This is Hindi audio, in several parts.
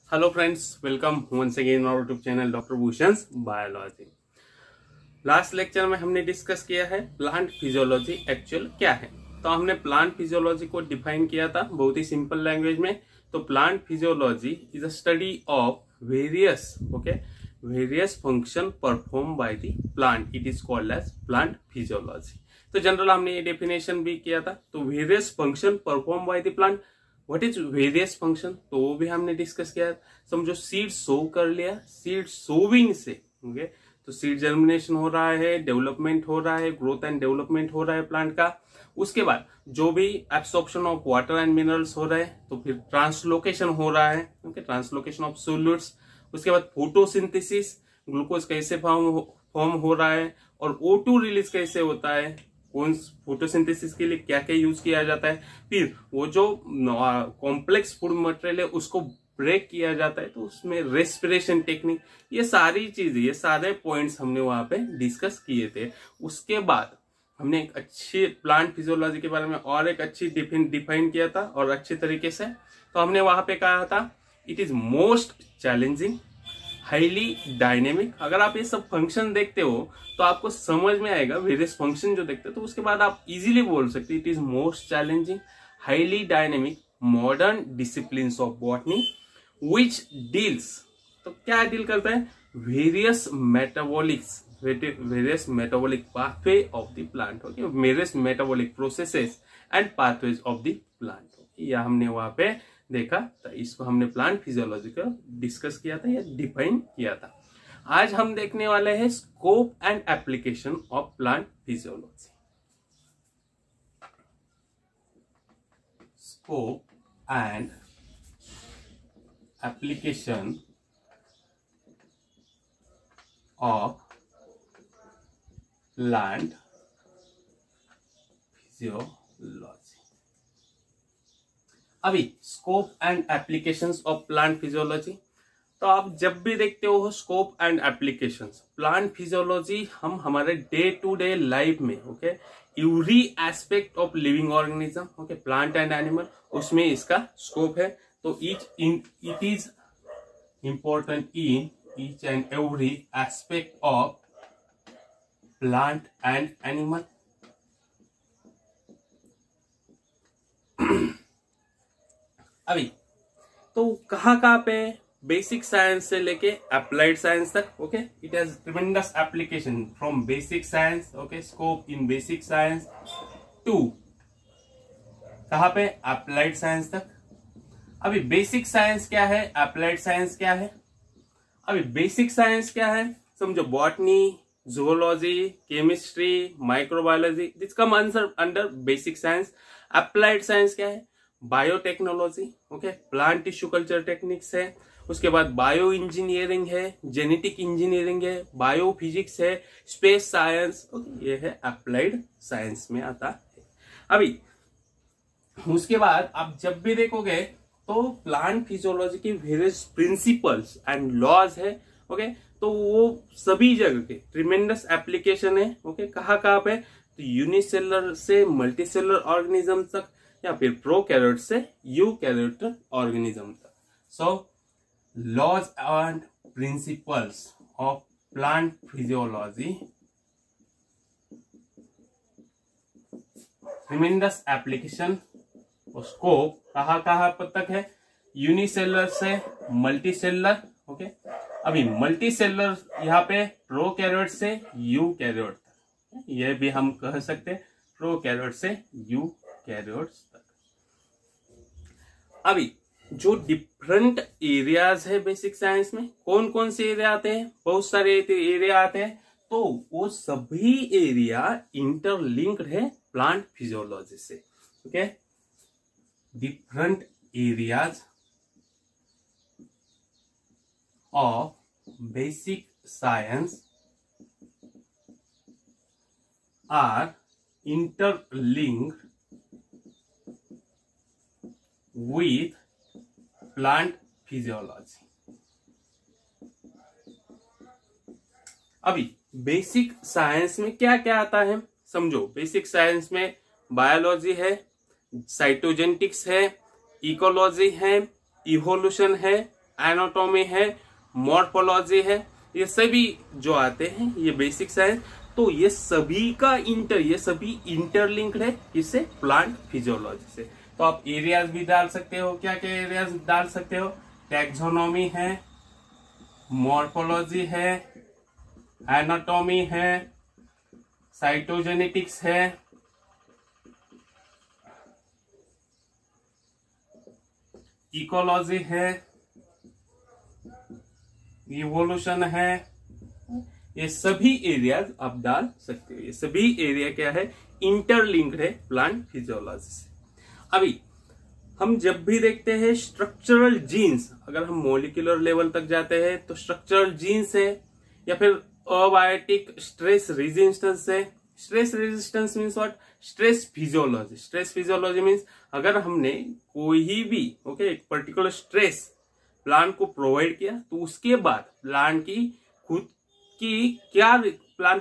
Hello friends, welcome once again our YouTube channel doctor Bhushan's biology. Last lecture में हमने डिस्कस किया है प्लांट फिजियोलॉजी एक्चुअल क्या है। तो हमने प्लांट फिजियोलॉजी को डिफाइन किया था बहुत ही सिंपल लैंग्वेज में। तो plant physiology is a study of various function perform by the plant, it is called as plant physiology. तो जनरल हमने ये डेफिनेशन भी किया था। तो various function perform by the plant, what is various function, तो वो भी हमने डिस्कस किया। समझो सीड सो कर लिया, सीड सोविंग से ओके, तो सीड जर्मिनेशन हो रहा है, डेवलपमेंट हो रहा है, ग्रोथ एंड डेवलपमेंट हो रहा है प्लांट का। उसके बाद जो भी absorption of water and minerals हो रहा है, तो फिर ट्रांसलोकेशन हो रहा है, ओके, ट्रांसलोकेशन ऑफ सोल्यूट्स। उसके बाद फोटोसिंथेसिस, ग्लूकोज कैसे फॉर्म हो रहा है, और O2 रिलीज कैसे होता है, कौन फोटोसिंथेसिस के लिए क्या क्या यूज किया जाता है। फिर वो जो कॉम्प्लेक्स फूड मटेरियल है उसको ब्रेक किया जाता है, तो उसमें रेस्पिरेशन टेक्निक, ये सारी चीजें, ये सारे पॉइंट्स हमने वहां पे डिस्कस किए थे। उसके बाद हमने एक अच्छी प्लांट फिजियोलॉजी के बारे में और एक अच्छी डिफाइन किया था और अच्छे तरीके से। तो हमने वहां पे कहा था it is most challenging, highly dynamic. अगर आप ये सब फंक्शन देखते हो तो आपको समझ में आएगा, वेरियस फंक्शन जो देखते हो, तो उसके बाद आप इजीली बोल सकते it is most challenging, highly dynamic modern discipline of botany which deals, तो क्या डील करता है, various metabolic pathway of the plant, okay, various metabolic processes and pathways of the plant, या हमने वहां पे देखा। तो इसको हमने प्लांट फिजियोलॉजी का डिस्कस किया था या डिफाइन किया था। आज हम देखने वाले हैं scope and application of plant physiology. Scope and application of plant physiology. अभी scope and applications of plant physiology, तो आप जब भी देखते हो scope and applications plant physiology, हम हमारे डे टू डे लाइफ में, okay, every aspect of living organism, okay, plant and animal, उसमें इसका स्कोप है। तो it is important in each and every aspect of plant and animal. अभी तो कहाँ पे, बेसिक साइंस से लेके अप्लाइड साइंस तक, okay, it has tremendous application from basic science, okay, scope in basic science to कहाँ पे, अप्लाइड साइंस तक। अभी बेसिक साइंस क्या है, अप्लाइड साइंस क्या है। अभी बेसिक साइंस क्या है, समझो botany, zoology, chemistry, microbiology, this come answer under basic science. Applied science क्या है, biotechnology, okay, plant tissue culture techniques है। उसके बाद बायो इंजीनियरिंग है, जेनेटिक इंजीनियरिंग है, बायोफिजिक्स है, स्पेस साइंस, ओके, ये है अप्लाइड साइंस में आता है। अभी उसके बाद आप जब भी देखोगे तो प्लांट फिजियोलॉजी के वेरियस प्रिंसिपल्स एंड लॉज है, ओके, तो वो सभी जगह के ट्रिमेंडस एप्लीकेशन है, ओके, कहाँ पे, तो यूनिसेलुलर से मल्टीसेलुलर ऑर्गेनिज्म तक, या फिर प्रोकैरियोट से यूकैरियोटिक ऑर्गेनिज्म तक। So laws and principles of plant physiology, tremendous application और स्कोप कहाँ तक है, यूनिसेलुलर से मल्टीसेलुलर, ओके। अभी मल्टीसेलुलर यहाँ पे प्रोकैरियोट से यूकैरियोट तक, ये भी हम कह सकते हैं प्रोकैरियोट से यूकैरियोट्स तक। अभी जो डिफरेंट एरियाज है बेसिक साइंस में, कौन कौन से एरिया आते हैं, बहुत सारे एरिया आते हैं, तो वो सभी एरिया इंटरलिंक्ड है प्लांट फिजियोलॉजी से, okay. Different areas of basic science are interlinked with plant physiology। अभी बेसिक साइंस में क्या क्या आता है समझो। बेसिक साइंस में बायोलॉजी है, साइटोजेनेटिक्स है, इकोलॉजी है, इवोल्यूशन है, एनाटॉमी है, मॉर्फोलॉजी है, ये सभी जो आते हैं ये बेसिक साइंस। तो ये सभी इंटरलिंक्ड है किससे? प्लांट फिजियोलॉजी से। तो आप एरियाज भी डाल सकते हो। क्या क्या एरियाज डाल सकते हो? टैक्सोनॉमी है, मॉर्फोलॉजी है, एनाटॉमी है, साइटोजेनेटिक्स है, इकोलॉजी है, इवोल्यूशन है, ये सभी एरियाज आप डाल सकते हो। ये सभी एरिया क्या है? इंटरलिंक्ड है प्लांट फिजियोलॉजी से। अभी हम जब भी देखते हैं स्ट्रक्चरल जीन्स, अगर हम मॉलिक्यूलर लेवल तक जाते हैं तो स्ट्रक्चरल जीन्स है, या फिर अबायोटिक स्ट्रेस रेजिस्टेंस है। Stress resistance means what? Stress physiology. Stress physiology means अगर हमने कोई भी एक पर्टिकुलर स्ट्रेस प्लांट को प्रोवाइड किया तो उसके बाद प्लांट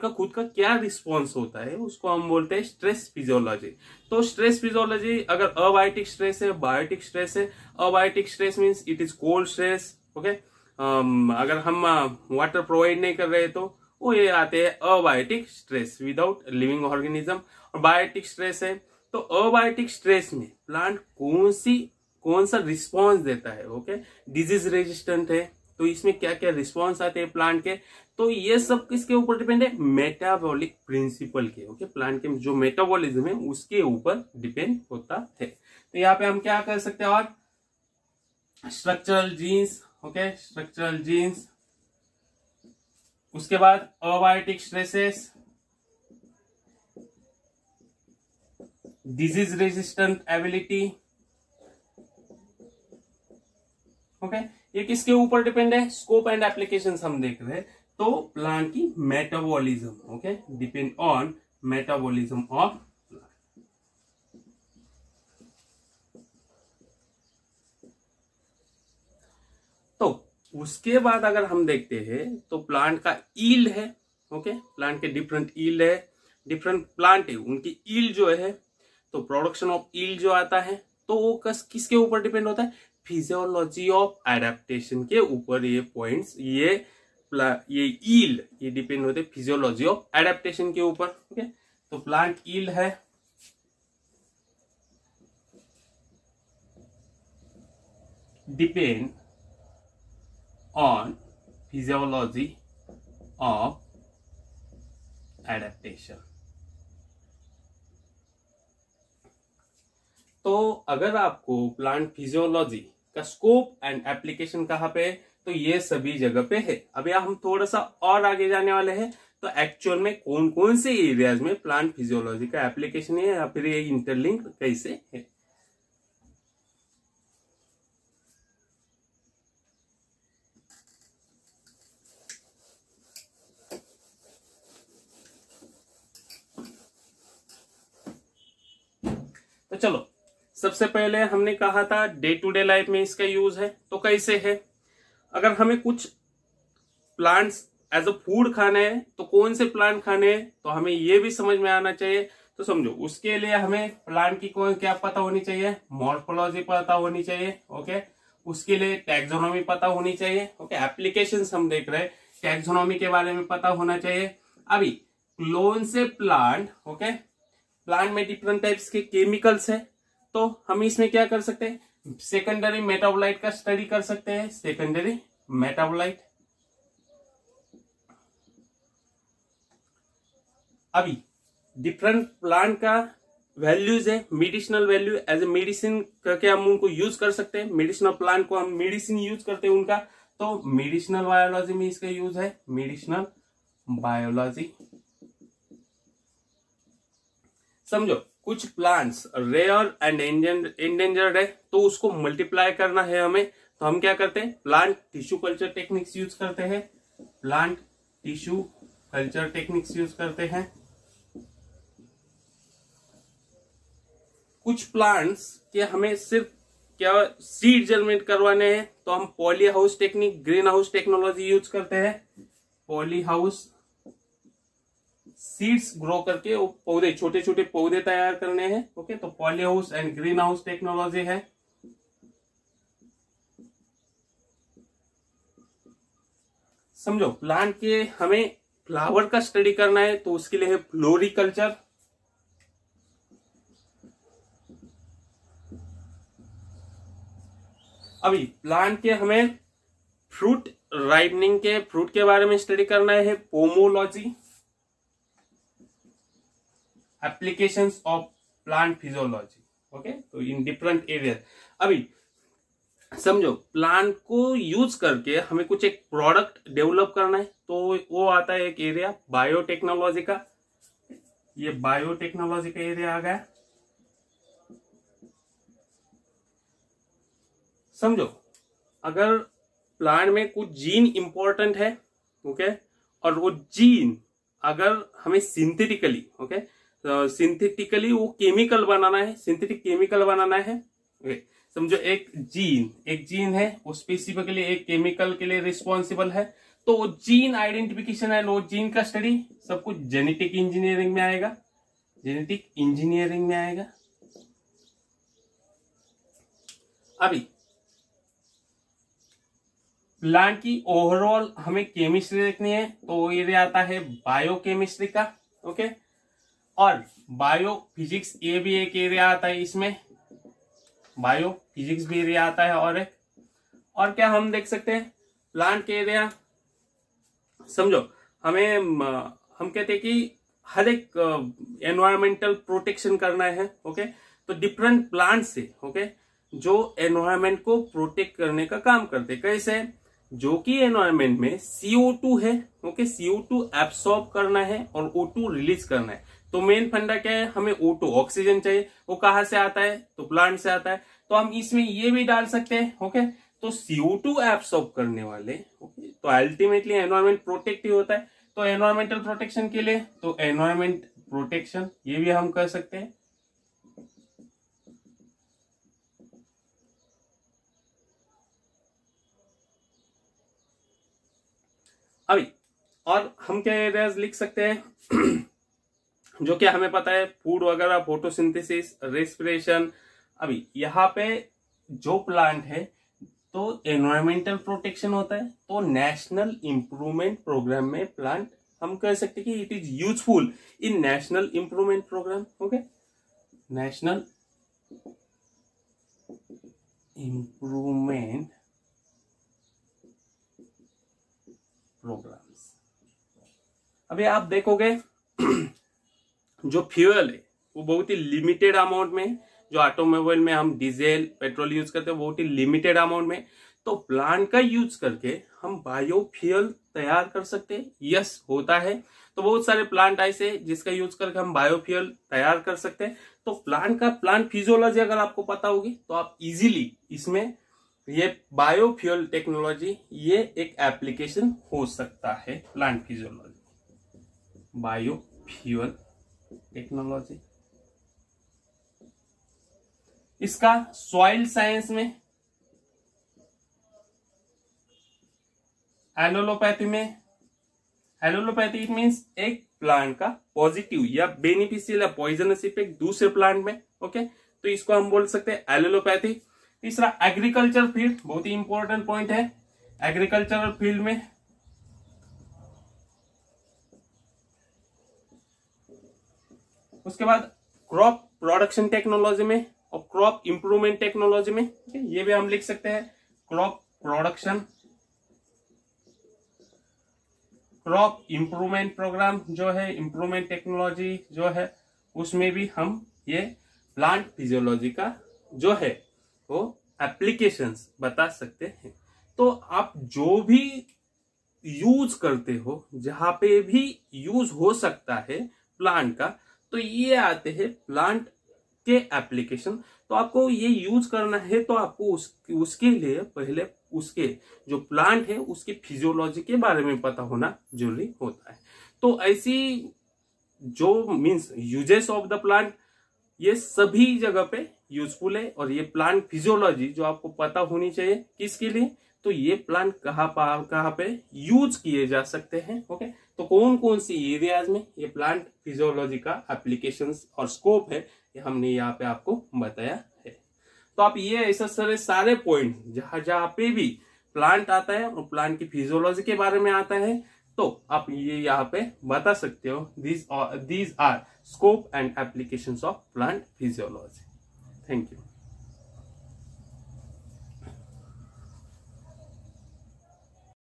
का खुद का क्या रिस्पॉन्स होता है, उसको हम बोलते हैं स्ट्रेस फिजियोलॉजी। तो स्ट्रेस फिजियोलॉजी अगर अबायोटिक स्ट्रेस है, बायोटिक स्ट्रेस है। Abiotic stress means it is cold stress. Okay, अगर हम वाटर प्रोवाइड नहीं कर रहे तो वो ये आते हैं abiotic stress without leaving organism. और बायोटिक स्ट्रेस है, तो अबायोटिक स्ट्रेस में प्लांट कौन सा रिस्पॉन्स देता है। ओके, डिजीज रेजिस्टेंट है तो इसमें क्या क्या रिस्पॉन्स आते हैं प्लांट के, तो ये सब किसके ऊपर डिपेंड है? मेटाबॉलिक प्रिंसिपल के। ओके, प्लांट के जो मेटाबॉलिज्म है उसके ऊपर डिपेंड होता है। तो यहाँ पे हम क्या कर सकते हैं? और structural genes, okay, structural genes, उसके बाद abiotic stresses, disease resistant ability. Okay, ये किसके ऊपर डिपेंड है? स्कोप एंड एप्लीकेशंस हम देख रहे हैं तो प्लांट की metabolism. Okay, depend on metabolism of plant. तो उसके बाद अगर हम देखते हैं तो प्लांट का ईल्ड है। ओके, प्लांट के डिफरेंट ईल्ड है, डिफरेंट प्लांट है, उनकी ईल्ड जो है, तो प्रोडक्शन ऑफ ईल्ड जो आता है तो वो किसके ऊपर डिपेंड होता है? फिजियोलॉजी ऑफ एडेप्टेशन के ऊपर ये पॉइंट्स, ये ईल्ड ये डिपेंड होते हैं फिजियोलॉजी ऑफ एडेप्टेशन के ऊपर। ओके, तो प्लांट ईल्ड है, depend on physiology of adaptation. तो अगर आपको प्लांट फिजियोलॉजी का स्कोप एंड एप्लीकेशन कहाँ पे है, तो ये सभी जगह पे है। अभी हम थोड़ा सा और आगे जाने वाले हैं तो एक्चुअल में कौन कौन से एरियाज में प्लांट फिजियोलॉजी का एप्लीकेशन है या फिर ये इंटरलिंक कैसे है। तो चलो, सबसे पहले हमने कहा था डे टू डे लाइफ में इसका यूज है, तो कैसे है? अगर हमें कुछ प्लांट्स एज अ फूड खाने हैं तो कौन से प्लांट खाने हैं, तो हमें ये भी समझ में आना चाहिए। तो समझो, उसके लिए हमें प्लांट की क्या पता होनी चाहिए? मॉर्फोलॉजी पता होनी चाहिए। ओके, उसके लिए टैक्सोनॉमी पता होनी चाहिए। ओके, एप्लीकेशंस हम देख रहे हैं, टैक्सोनॉमी के बारे में पता होना चाहिए। अभी कौन से प्लांट, ओके, प्लांट में डिफरेंट टाइप्स के केमिकल्स है, तो हम इसमें क्या कर सकते हैं? सेकेंडरी मेटाबोलाइट का स्टडी कर सकते हैं। सेकेंडरी मेटाबोलाइट, अभी डिफरेंट प्लांट का वैल्यूज है, medicinal value, as a medicine करके हम उनको यूज कर सकते हैं। मेडिसिनल प्लांट को हम मेडिसिन यूज करते हैं उनका, तो मेडिसिनल बायोलॉजी में इसका यूज है, मेडिसिनल बायोलॉजी। समझो, कुछ प्लांट्स रेयर एंड एंडेंजर्ड है तो उसको मल्टीप्लाई करना है हमें, तो हम क्या करते हैं? Plant tissue culture techniques use करते हैं। Plant tissue culture techniques use करते हैं। कुछ प्लांट्स के हमें सिर्फ क्या सीड जर्मिनेट करवाने हैं तो हम poly house technique, green house technology use करते हैं। पॉली हाउस, सीड्स ग्रो करके वो पौधे, छोटे छोटे पौधे तैयार करने हैं। ओके, तो poly house and green house technology है। समझो प्लांट के हमें फ्लावर का स्टडी करना है तो उसके लिए है फ्लोरिकल्चर। अभी प्लांट के हमें फ्रूट राइपनिंग के फ्रूट के बारे में स्टडी करना है pomology. Applications of plant physiology. Okay, तो इन डिफरेंट एरिया। अभी समझो प्लांट को यूज करके हमें कुछ एक प्रोडक्ट डेवलप करना है तो वो आता है एक एरिया बायोटेक्नोलॉजी का। ये बायोटेक्नोलॉजी का एरिया आ गया। समझो अगर प्लांट में कुछ जीन इंपॉर्टेंट है, ओके, और वो जीन अगर हमें सिंथेटिकली, ओके, सिंथेटिकली वो केमिकल बनाना है, सिंथेटिक केमिकल बनाना है। ओके, समझो एक जीन है, वो स्पेसिफिकली एक केमिकल के लिए रिस्पॉन्सिबल है, तो वो जीन आइडेंटिफिकेशन है, वो जीन का स्टडी सब कुछ जेनेटिक इंजीनियरिंग में आएगा, जेनेटिक इंजीनियरिंग में आएगा। अभी प्लांट की ओवरऑल हमें केमिस्ट्री देखनी है तो एरिया आता है बायोकेमिस्ट्री का। ओके, और बायोफिजिक्स ये भी एक एरिया आता है, इसमें बायोफिजिक्स भी एरिया आता है। और क्या हम देख सकते हैं प्लांट के एरिया। समझो हम कहते हैं कि हर एक एनवायरमेंटल प्रोटेक्शन करना है। ओके, तो डिफरेंट प्लांट से, ओके, जो एनवायरमेंट को प्रोटेक्ट करने का काम करते हैं। कैसे? जो कि एनवायरमेंट में CO2 है, ओके, CO2 एब्सॉर्ब करना है और O2 रिलीज करना है। तो मेन फंडा क्या है, हमें O2 ऑक्सीजन चाहिए, वो कहां से आता है, तो प्लांट से आता है। तो हम इसमें ये भी डाल सकते हैं। ओके, तो CO2 एब्सॉर्ब करने वाले, ओके, तो अल्टीमेटली एनवायरमेंट प्रोटेक्टिव होता है। तो एनवायरमेंटल प्रोटेक्शन के लिए तो एनवायरमेंट प्रोटेक्शन ये भी हम कर सकते हैं। अभी और हम क्या एरियाज लिख सकते हैं जो कि हमें पता है, फूड वगैरह, फोटोसिंथेसिस, रेस्पिरेशन। अभी यहाँ पे जो प्लांट है तो एनवायरमेंटल प्रोटेक्शन होता है, तो नेशनल इंप्रूवमेंट प्रोग्राम में प्लांट हम कह सकते हैं कि it is useful in national improvement program. Okay, national improvement programs. अभी आप देखोगे जो फ्यूल है वो बहुत ही लिमिटेड अमाउंट में, जो ऑटोमोबाइल में हम डीजल पेट्रोल यूज करते हैं बहुत ही लिमिटेड अमाउंट में, तो प्लांट का यूज करके हम बायोफ्यूल तैयार कर सकते हैं। यस, होता है। तो बहुत सारे प्लांट ऐसे जिसका यूज करके हम बायोफ्यूल तैयार कर सकते हैं। तो प्लांट फिजियोलॉजी अगर आपको पता होगी तो आप इजीली इसमें ये बायोफ्यूल टेक्नोलॉजी ये एक एप्लीकेशन हो सकता है। Plant physiology, biofuel technology. इसका सॉइल साइंस में, एलोलोपैथी में, एलोलोपैथी इट मींस एक प्लांट का पॉजिटिव या बेनिफिशियल या पॉइजनस इफेक्ट दूसरे प्लांट में। ओके, तो इसको हम बोल सकते हैं एलोलोपैथी। तीसरा एग्रीकल्चर फील्ड, बहुत ही इंपॉर्टेंट पॉइंट है। एग्रीकल्चरल फील्ड में उसके बाद क्रॉप प्रोडक्शन टेक्नोलॉजी में और क्रॉप इंप्रूवमेंट टेक्नोलॉजी में, ये भी हम लिख सकते हैं। Crop production, crop improvement program जो है, इंप्रूवमेंट टेक्नोलॉजी जो है, उसमें भी हम ये प्लांट फिजियोलॉजी का जो है वो एप्लीकेशंस बता सकते हैं। तो आप जो भी यूज करते हो, जहां पे भी यूज हो सकता है प्लांट का, तो ये आते हैं प्लांट के एप्लीकेशन। तो आपको ये यूज करना है तो आपको उसके लिए पहले उसके जो प्लांट है उसके फिजियोलॉजी के बारे में पता होना जरूरी होता है। तो ऐसी जो means uses of the plant ये सभी जगह पे यूजफुल है। और ये प्लांट फिजियोलॉजी जो आपको पता होनी चाहिए किसके लिए, तो ये प्लांट कहाँ पे यूज किए जा सकते हैं। ओके, तो कौन कौन सी एरियाज में ये प्लांट फिजियोलॉजी का एप्लीकेशंस और स्कोप है, ये हमने यहाँ पे आपको बताया है। तो आप ये ऐसा सारे पॉइंट जहां पे भी प्लांट आता है और प्लांट की फिजियोलॉजी के बारे में आता है, तो आप ये यहाँ पे बता सकते हो these are scope and applications of plant physiology. Thank you.